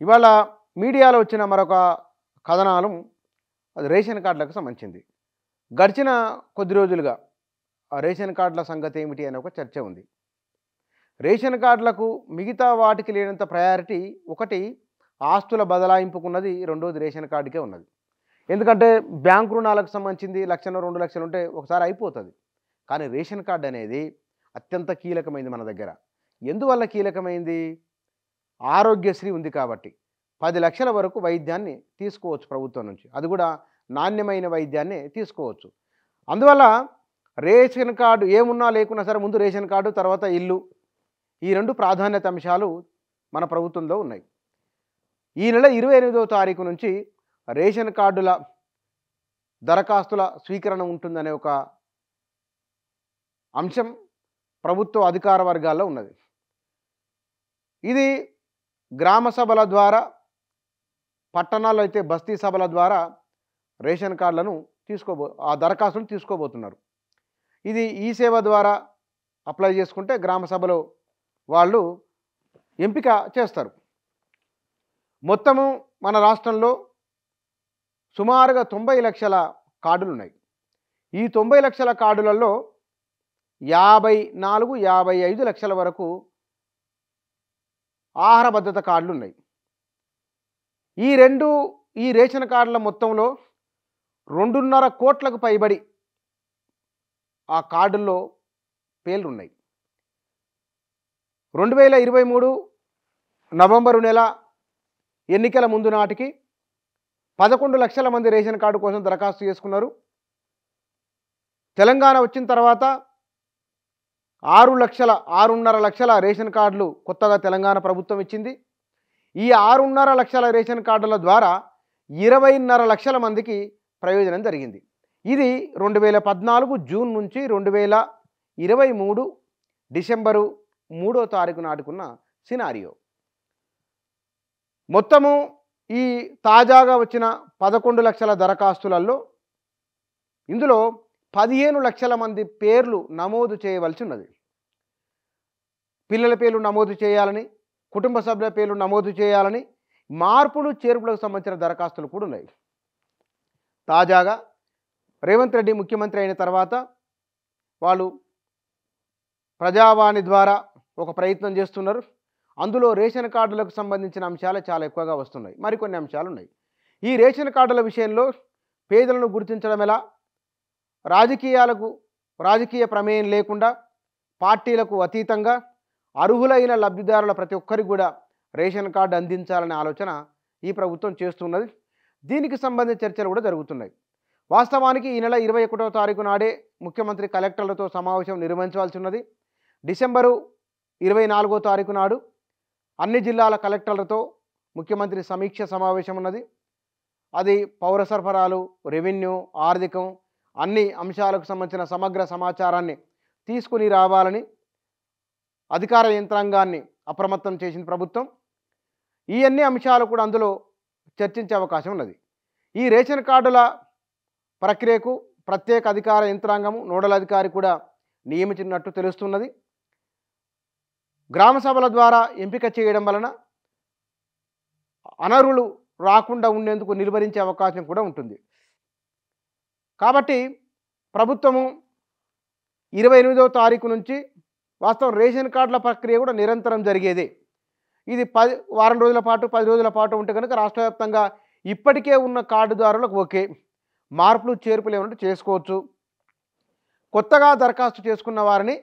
ఇవాళ మీడియాలో వచ్చిన మరొక కథనాలం అది రేషన్ కార్డులకు సంబంధించింది. గడిచిన కొద్ది రోజులుగా ఆ రేషన్ కార్డుల సంగతి ఏమిటి అనే ఒక చర్చ ఉంది. రేషన్ కార్డులకు మిగతా వాటికి లేనంత ప్రయారిటీ ఒకటి ఆస్తుల బదలాయింపుకున్నది, రెండోది రేషన్ కార్డుకే ఉన్నది. ఎందుకంటే బ్యాంకు రుణాలకు సంబంధించింది 1,00,000 2,00,000 ఉంటే ఒకసారి అయిపోతుంది. కానీ రేషన్ కార్డు అనేది అత్యంత కీలకమైంది మన దగ్గర. ఎందువల్ల కీలకమైంది? ఆరోగ్యశ్రీ ఉంది కాబట్టి 10 లక్షల వరకు వైద్యాన్ని తీసుకోవచ్చు ప్రభుత్వం నుంచి. అది కూడా నాణ్యమైన వైద్యాన్ని తీసుకోవచ్చు. అందువల్ల రేషన్ కార్డు ఏమున్నా లేకున్నా సరే ముందు రేషన్ కార్డు, తర్వాత ఇల్లు, ఈ రెండు ప్రాధాన్యత అంశాలు మన ప్రభుత్వంలో ఉన్నాయి. ఈ నెల 28వ తారీఖు నుంచి రేషన్ కార్డుల దరఖాస్తుల స్వీకరణ ఉంటుందనే ఒక అంశం ప్రభుత్వ అధికార వర్గాల్లో ఉన్నది. ఇది గ్రామ సభల ద్వారా, పట్టణాల్లో అయితే బస్తీ సభల ద్వారా రేషన్ కార్డులను ఆ దరఖాస్తులను తీసుకోబోతున్నారు. ఇది ఈ సేవ ద్వారా అప్లై చేసుకుంటే గ్రామ సభలో వాళ్ళు ఎంపిక చేస్తారు. మొత్తము మన రాష్ట్రంలో సుమారుగా 90 లక్షల కార్డులు ఉన్నాయి. ఈ 90 లక్షల కార్డులలో 54-55 లక్షల వరకు ఆహార భద్రత కార్డులు ఉన్నాయి. ఈ రేషన్ కార్డుల మొత్తంలో 2.5 కోట్లకు పైబడి ఆ కార్డుల్లో పేర్లు ఉన్నాయి. 2023 నవంబరు నెల ఎన్నికల ముందు నాటికి 11 లక్షల మంది రేషన్ కార్డు కోసం దరఖాస్తు చేసుకున్నారు. తెలంగాణ వచ్చిన తర్వాత 6.5 లక్షల రేషన్ కార్డులు కొత్తగా తెలంగాణ ప్రభుత్వం ఇచ్చింది. ఈ 6.5 లక్షల రేషన్ కార్డుల ద్వారా 20.5 లక్షల మందికి ప్రయోజనం జరిగింది. ఇది 2014 జూన్ నుంచి 2023 డిసెంబరు 3వ తారీఖు నాటుకున్న సినారియో. మొత్తము ఈ తాజాగా వచ్చిన 11 లక్షల దరఖాస్తులలో ఇందులో 15 లక్షల మంది పేర్లు నమోదు చేయవలసి ఉన్నది. పిల్లల పేర్లు నమోదు చేయాలని, కుటుంబ సభ్యుల పేర్లు నమోదు చేయాలని, మార్పులు చేర్పులకు సంబంధించిన దరఖాస్తులు కూడా ఉన్నాయి. తాజాగా రేవంత్ రెడ్డి ముఖ్యమంత్రి అయిన తర్వాత వాళ్ళు ప్రజావాణి ద్వారా ఒక ప్రయత్నం చేస్తున్నారు. అందులో రేషన్ కార్డులకు సంబంధించిన అంశాలు చాలా ఎక్కువగా వస్తున్నాయి. మరికొన్ని అంశాలు ఉన్నాయి. ఈ రేషన్ కార్డుల విషయంలో పేదలను గుర్తించడం ఎలా, రాజకీయ ప్రమేయం లేకుండా పార్టీలకు అతీతంగా అర్హులైన లబ్ధిదారుల ప్రతి ఒక్కరికి కూడా రేషన్ కార్డు అందించాలనే ఆలోచన ఈ ప్రభుత్వం చేస్తున్నది. దీనికి సంబంధించిన చర్చలు కూడా జరుగుతున్నాయి. వాస్తవానికి ఈ నెల 21వ తారీఖు నాడే ముఖ్యమంత్రి కలెక్టర్లతో సమావేశం నిర్వహించవలసి ఉన్నది. డిసెంబరు 24వ తారీఖు నాడు అన్ని జిల్లాల కలెక్టర్లతో ముఖ్యమంత్రి సమీక్ష సమావేశం ఉన్నది. అది పౌర సరఫరాలు, రెవెన్యూ, ఆర్థికం అన్ని అంశాలకు సంబంధించిన సమగ్ర సమాచారాన్ని తీసుకుని రావాలని అధికార యంత్రాంగాన్ని అప్రమత్తం చేసిన ప్రభుత్వం. ఈ అన్ని అంశాలు కూడా అందులో చర్చించే అవకాశం ఉన్నది. ఈ రేషన్ కార్డుల ప్రక్రియకు ప్రత్యేక అధికార యంత్రాంగము, నోడల్ అధికారి కూడా నియమించినట్టు తెలుస్తున్నది. గ్రామ సభల ద్వారా ఎంపిక చేయడం వలన అనర్హులు రాకుండా ఉండేందుకు నిలువరించే అవకాశం కూడా ఉంటుంది. కాబట్టి ప్రభుత్వము 28వ తారీఖు నుంచి వాస్తవం రేషన్ కార్డుల ప్రక్రియ కూడా నిరంతరం జరిగేదే. ఇది వారం రోజుల పాటు 10 రోజుల పాటు ఉంటే కనుక రాష్ట్ర వ్యాప్తంగా ఇప్పటికే ఉన్న కార్డుదారులకు ఓకే, మార్పులు చేర్పులు ఏమంటే చేసుకోవచ్చు. కొత్తగా దరఖాస్తు చేసుకున్న వారిని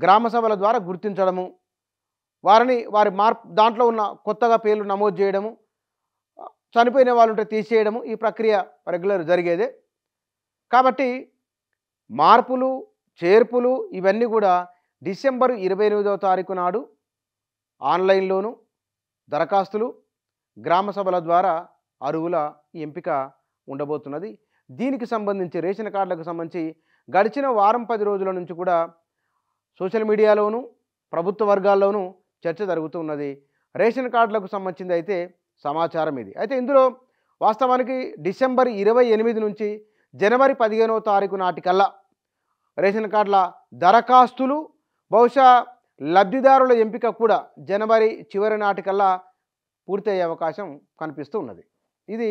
గ్రామ సభల ద్వారా గుర్తించడము, వారి దాంట్లో ఉన్న కొత్తగా పేర్లు నమోదు చేయడము, చనిపోయిన వాళ్ళు ఉంటే తీసేయడము, ఈ ప్రక్రియ రెగ్యులర్ జరిగేదే. కాబట్టి మార్పులు చేర్పులు ఇవన్నీ కూడా డిసెంబర్ 28వ తారీఖు నాడు ఆన్లైన్లోను దరఖాస్తులు, గ్రామ సభల ద్వారా అర్హుల ఎంపిక ఉండబోతున్నది. దీనికి సంబంధించి రేషన్ కార్డులకు సంబంధించి గడిచిన వారం 10 రోజుల నుంచి కూడా సోషల్ మీడియాలోను ప్రభుత్వ వర్గాల్లోనూ చర్చ జరుగుతూ ఉన్నది. రేషన్ కార్డులకు సంబంధించింది అయితే సమాచారం ఇది. అయితే ఇందులో వాస్తవానికి డిసెంబర్ 28 నుంచి జనవరి 15వ తారీఖు నాటికల్లా రేషన్ కార్డుల దరఖాస్తులు, బహుశా లబ్ధిదారుల ఎంపిక కూడా జనవరి చివరి నాటికల్లా పూర్తయ్యే అవకాశం కనిపిస్తూ ఉన్నది. ఇది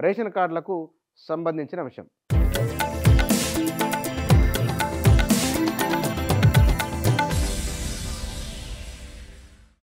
రేషన్ కార్డులకు సంబంధించిన అంశం.